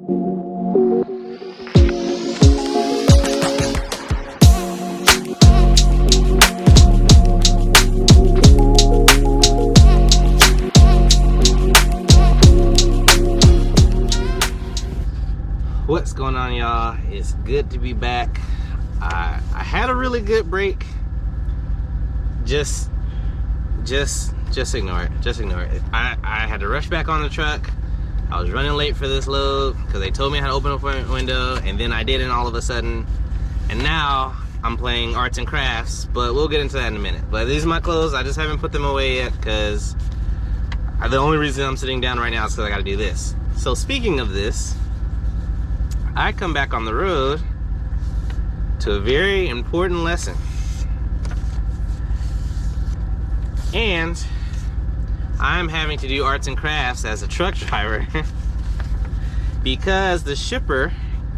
What's going on, y'all? It's good to be back. I had a really good break. Just ignore it. Just ignore it. I had to rush back on the truck. I was running late for this load because they told me I had to open up a window, and then I didn't all of a sudden. And now I'm playing arts and crafts, but we'll get into that in a minute. But these are my clothes. I just haven't put them away yet because the only reason I'm sitting down right now is because I got to do this. So speaking of this, I come back on the road to a very important lesson. And I'm having to do arts and crafts as a truck driver because the shipper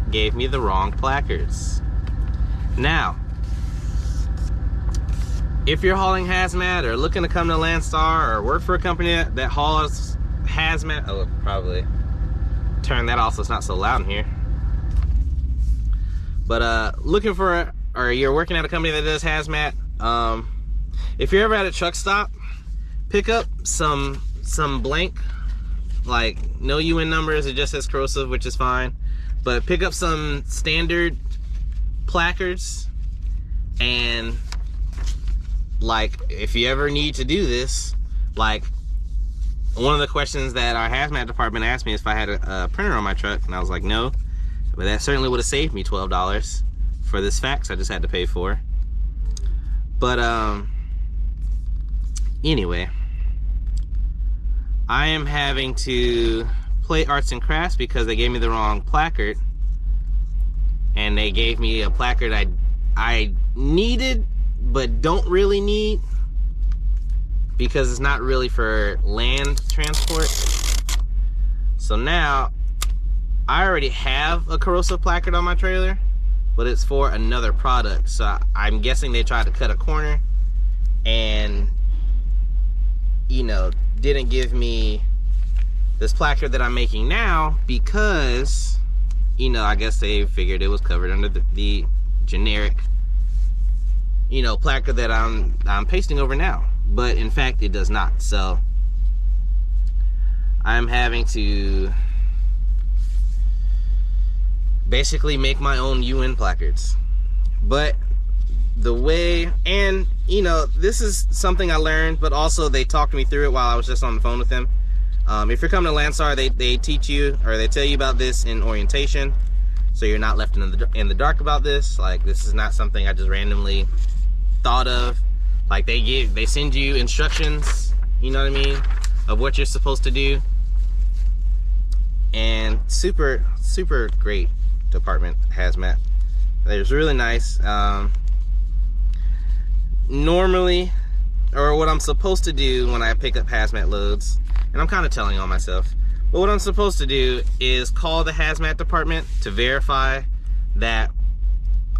gave me the wrong placards. Now, if you're hauling hazmat or looking to come to Landstar or work for a company that hauls hazmat, oh, probably turn that off so it's not so loud in here. But looking for, or you're working at a company that does hazmat, if you're ever at a truck stop, pick up some blank, like no UN numbers, it just says corrosive, which is fine. But pick up some standard placards, and like if you ever need to do this, like one of the questions that our hazmat department asked me is if I had a printer on my truck, and I was like, no. But that certainly would have saved me $12 for this fax I just had to pay for. But anyway, I am having to play arts and crafts because they gave me the wrong placard, and they gave me a placard I needed but don't really need because it's not really for land transport. So now I already have a corrosive placard on my trailer, but it's for another product. So I'm guessing they tried to cut a corner and, you know, didn't give me this placard that I'm making now because, you know, I guess they figured it was covered under the generic, you know, placard that I'm pasting over now. But in fact, it does not. So I'm having to basically make my own UN placards. But the way, and you know, this is something I learned, but also they talked me through it while I was just on the phone with them. If you're coming to Landstar, they teach you, or they tell you about this in orientation, so you're not left in the dark about this. Like, this is not something I just randomly thought of. Like, they send you instructions, you know what I mean, of what you're supposed to do. And super great department, hazmat. It was really nice. Normally, or what I'm supposed to do when I pick up hazmat loads, and I'm kind of telling on myself, but what I'm supposed to do is call the hazmat department to verify that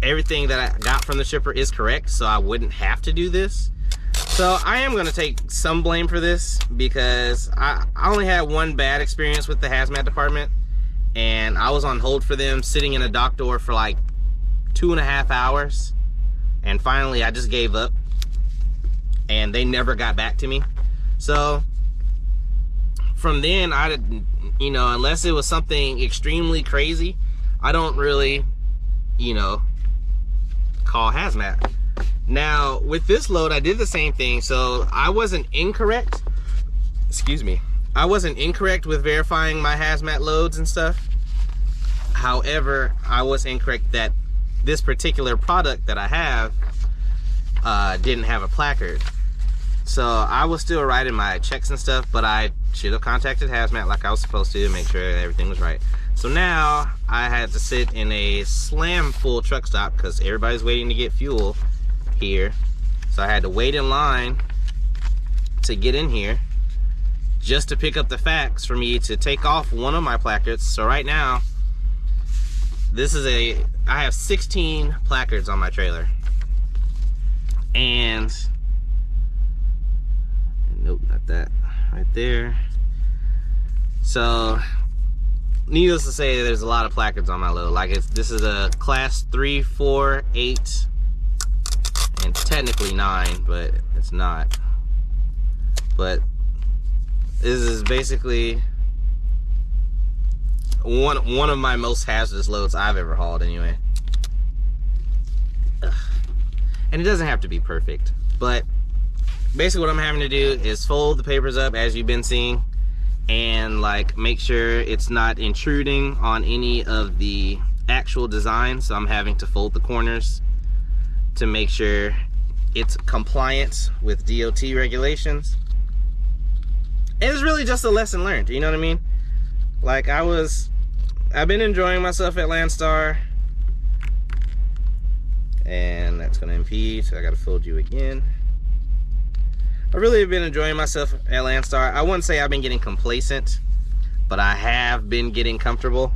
everything that I got from the shipper is correct, so I wouldn't have to do this. So I am going to take some blame for this because I only had one bad experience with the hazmat department, and I was on hold for them, sitting in a dock door for like 2.5 hours, and finally I just gave up, and they never got back to me. So from then, I didn't, you know, unless it was something extremely crazy, I don't really, you know, call hazmat. Now with this load, I did the same thing. So I wasn't incorrect, excuse me, I wasn't incorrect with verifying my hazmat loads and stuff. However, I was incorrect that this particular product that I have didn't have a placard. So I was still writing my checks and stuff, but I should have contacted hazmat like I was supposed to make sure everything was right. So now I had to sit in a slam full truck stop because everybody's waiting to get fuel here. So I had to wait in line to get in here just to pick up the fax for me to take off one of my placards. So right now, I have 16 placards on my trailer. And nope, not that, right there. So needless to say, there's a lot of placards on my load. Like this is a class 3, 4, 8, and technically 9, but it's not. But this is basically one of my most hazardous loads I've ever hauled anyway. Ugh. And it doesn't have to be perfect, but basically what I'm having to do is fold the papers up as you've been seeing, and like make sure it's not intruding on any of the actual design. So I'm having to fold the corners to make sure it's compliant with DOT regulations. And it's really just a lesson learned, you know what I mean? Like I've been enjoying myself at Landstar, and that's gonna impede, so I gotta fold you again. I really have been enjoying myself at Landstar. I wouldn't say I've been getting complacent, but I have been getting comfortable.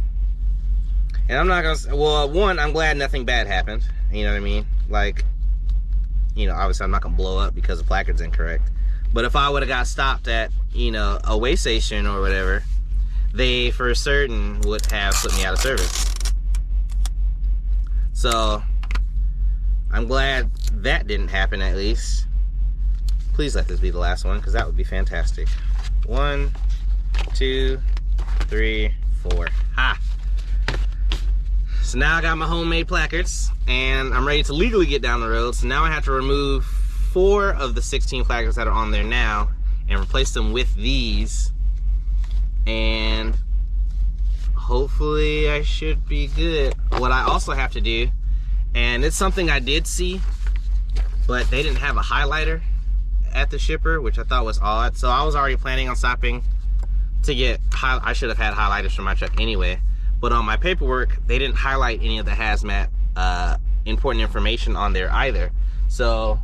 And I'm not gonna, well, one, I'm glad nothing bad happened, you know what I mean? Like, you know, obviously I'm not gonna blow up because the placard's incorrect. But if I would've got stopped at, you know, a way station or whatever, they for certain would have put me out of service. So I'm glad that didn't happen, at least. Please let this be the last one, because that would be fantastic. 1, 2, 3, 4. Ha! So now I got my homemade placards, and I'm ready to legally get down the road. So now I have to remove 4 of the 16 placards that are on there now and replace them with these. And hopefully I should be good. What I also have to do, and it's something I did see, but they didn't have a highlighter at the shipper, which I thought was odd. So I was already planning on stopping to get, I should have had highlighters for my truck anyway, but on my paperwork they didn't highlight any of the hazmat important information on there either. So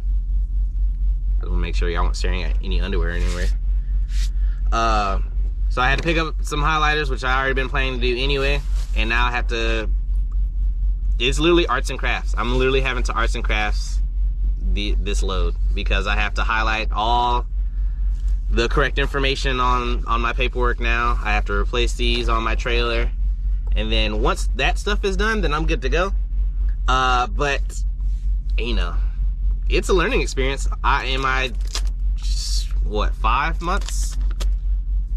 I want to make sure y'all weren't staring at any underwear anywhere. So I had to pick up some highlighters, which I already been planning to do anyway, and now I have to, it's literally arts and crafts. I'm literally having to arts and crafts this load, because I have to highlight all the correct information on my paperwork now. I have to replace these on my trailer, and then once that stuff is done, then I'm good to go. But you know, it's a learning experience. What, 5 months?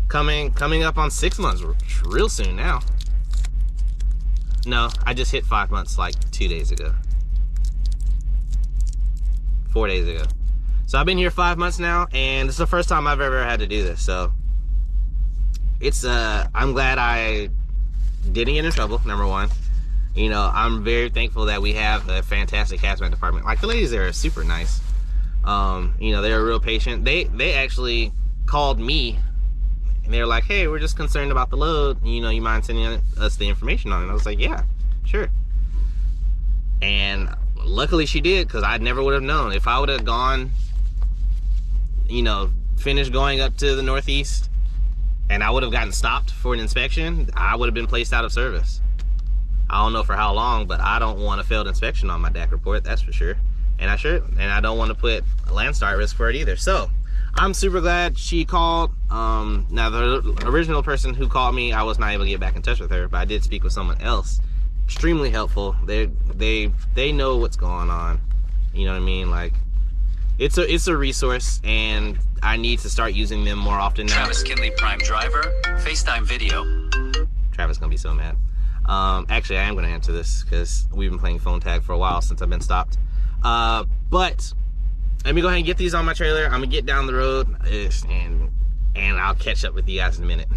Coming up on 6 months real soon now. No, I just hit 5 months like 2 days ago. 4 days ago. So I've been here 5 months now, and it's the first time I've ever had to do this. So it's I'm glad I didn't get in trouble, number one. You know, I'm very thankful that we have a fantastic hazmat department. Like, the ladies there are super nice. You know, they're real patient. They actually called me, and they were like, hey, we're just concerned about the load. You know, you mind sending us the information on it? And I was like, yeah, sure. And luckily she did, because I never would have known. If I would have gone, you know, finished going up to the Northeast, and I would have gotten stopped for an inspection, I would have been placed out of service. I don't know for how long, but I don't want a failed inspection on my DAC report, that's for sure. And I don't want to put Landstar at risk for it either. So I'm super glad she called. Now the original person who called me, I was not able to get back in touch with her, but I did speak with someone else. Extremely helpful. They know what's going on. You know what I mean? Like, it's a resource, and I need to start using them more often now. Travis Kinley, prime driver, FaceTime video. Travis gonna be so mad. Actually, I am gonna answer this because we've been playing phone tag for a while since I've been stopped. But let me go ahead and get these on my trailer. I'm gonna get down the road, and I'll catch up with you guys in a minute.